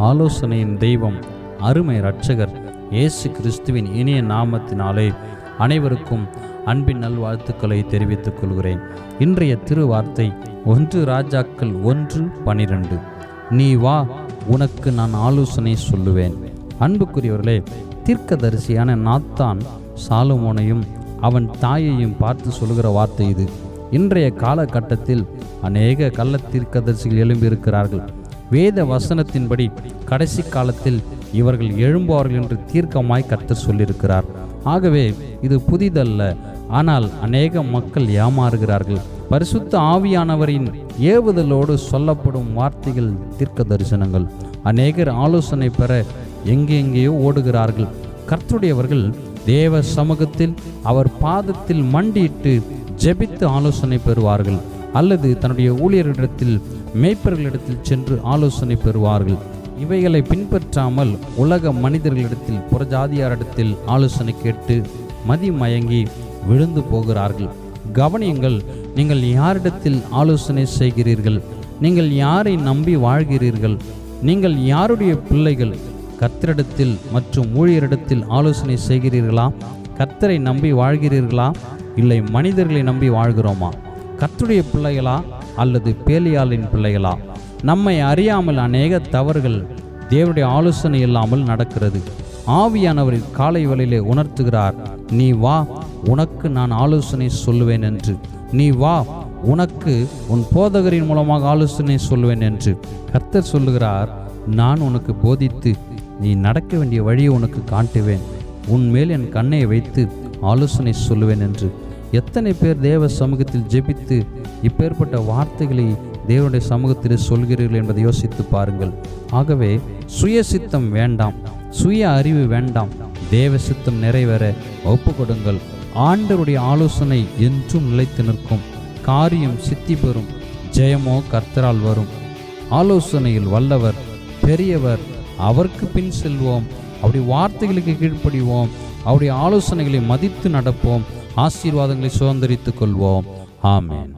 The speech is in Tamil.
ஆலோசனையின் தெய்வம் அருமை இரட்சகர் இயேசு கிறிஸ்துவின் இனிய நாமத்தினாலே அனைவருக்கும் அன்பின் நல்வாழ்த்துக்களை தெரிவித்துக் கொள்கிறேன். இன்றைய திருவார்த்தை 1 ராஜாக்கள் 1:12. நீ வா, உனக்கு நான் ஆலோசனை சொல்லுவேன். அன்புக்குரியவர்களே, தீர்க்கதரிசியான நாத்தான் சாலமோனையும் அவன் தாயையும் பார்த்து சொல்லுகிற வார்த்தை இது. இன்றைய காலகட்டத்தில் அநேக கள்ள தீர்க்கதரிசிகள் எழும்பியிருக்கிறார்கள். வேத வசனத்தின்படி கடைசி காலத்தில் இவர்கள் எழும்புவார்கள் என்று தீர்க்கமாய் கர்த்தர் சொல்லியிருக்கிறார். ஆகவே இது புதிதல்ல. ஆனால் அநேக மக்கள் ஏமாறுகிறார்கள். பரிசுத்த ஆவியானவரின் ஏவுதலோடு சொல்லப்படும் வார்த்தைகள் தீர்க்க தரிசனங்கள். அநேகர் ஆலோசனை பெற எங்கெங்கேயோ ஓடுகிறார்கள். கர்த்தருடையவர்கள் தேவ சமூகத்தில் அவர் பாதத்தில் மண்டியிட்டு ஜெபித்து ஆலோசனை பெறுவார்கள், அல்லது தன்னுடைய ஊழியர்களிடத்தில் மேய்ப்பர்களிடத்தில் சென்று ஆலோசனை பெறுவார்கள். இவைகளை பின்பற்றாமல் உலக மனிதர்களிடத்தில் புறஜாதியாரிடத்தில் ஆலோசனை கேட்டு மதிமயங்கி விழுந்து போகிறார்கள். கவனியுங்கள், நீங்கள் யாரிடத்தில் ஆலோசனை செய்கிறீர்கள்? நீங்கள் யாரை நம்பி வாழ்கிறீர்கள்? நீங்கள் யாருடைய பிள்ளைகள்? கர்த்தரிடத்தில் மற்றும் ஊழியரிடத்தில் ஆலோசனை செய்கிறீர்களா? கர்த்தரை நம்பி வாழ்கிறீர்களா? இல்லை மனிதர்களை நம்பி வாழ்கிறோமா? கர்த்தருடைய பிள்ளைகளா அல்லது பேலியாளின் பிள்ளைகளா? நம்மை அறியாமல் அநேக தவறுகள் தேவனுடைய ஆலோசனை இல்லாமல் நடக்கிறது. ஆவியானவரின் காலை வேளையிலே உணர்த்துகிறார், நீ வா, உனக்கு நான் ஆலோசனை சொல்லுவேன் என்று. நீ வா, உனக்கு உன் போதகரின் மூலமாக ஆலோசனை சொல்லுவேன் என்று கர்த்தர் சொல்லுகிறார். நான் உனக்கு போதித்து நீ நடக்க வேண்டிய வழியை உனக்கு காட்டுவேன். உன்மேல் என் கண்ணை வைத்து ஆலோசனை சொல்லுவேன் என்று. எத்தனை பேர் தேவ சமூகத்தில் ஜெபித்து இப்பேற்பட்ட வார்த்தைகளை தேவனுடைய சமூகத்தில் சொல்கிறீர்கள் என்பதை யோசித்து பாருங்கள். ஆகவே சுய சித்தம் வேண்டாம், சுய அறிவு வேண்டாம். தேவ சித்தம் நிறைவேற ஒப்பு கொடுங்கள். ஆண்டவருடைய ஆலோசனை என்றும் நிலைத்து நிற்கும். காரியம் சித்தி பெறும். ஜெயமோ கர்த்தரால் வரும். ஆலோசனையில் வல்லவர் பெரியவர், அவருக்கு பின் செல்வோம். அவருடைய வார்த்தைகளுக்கு கீழ்ப்படிவோம். அவருடைய ஆலோசனைகளை மதித்து நடப்போம். ஆசீர்வாதங்களை சுதந்திரித்துக் கொள்வோம். ஆமென்.